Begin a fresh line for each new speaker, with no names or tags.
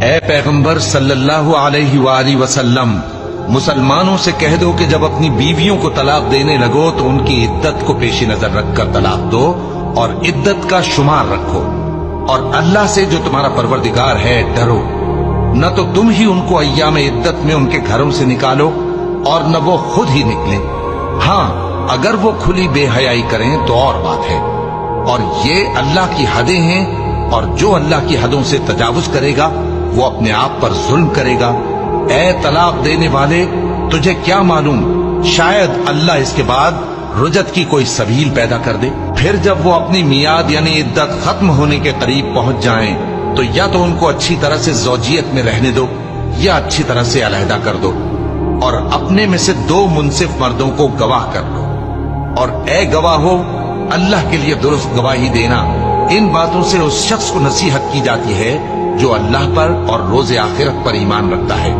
اے پیغمبر صلی اللہ علیہ وآلہ وسلم، مسلمانوں سے کہہ دو کہ جب اپنی بیویوں کو طلاق دینے لگو تو ان کی عدت کو پیش نظر رکھ کر طلاق دو اور عدت کا شمار رکھو، اور اللہ سے جو تمہارا پروردگار ہے ڈرو۔ نہ تو تم ہی ان کو ایام عدت میں ان کے گھروں سے نکالو اور نہ وہ خود ہی نکلیں، ہاں اگر وہ کھلی بے حیائی کریں تو اور بات ہے، اور یہ اللہ کی حدیں ہیں، اور جو اللہ کی حدوں سے تجاوز کرے گا وہ اپنے آپ پر ظلم کرے گا۔ اے طلاق دینے والے، تجھے کیا معلوم شاید اللہ اس کے بعد رجعت کی کوئی سبیل پیدا کر دے۔ پھر جب وہ اپنی میعاد یعنی عدت ختم ہونے کے قریب پہنچ جائیں تو یا تو ان کو اچھی طرح سے زوجیت میں رہنے دو یا اچھی طرح سے علیحدہ کر دو، اور اپنے میں سے 2 منصف مردوں کو گواہ کر لو، اور اے گواہو اللہ کے لیے درست گواہی دینا۔ ان باتوں سے اس شخص کو نصیحت کی جاتی ہے جو اللہ پر اور روز آخرت پر ایمان رکھتا ہے۔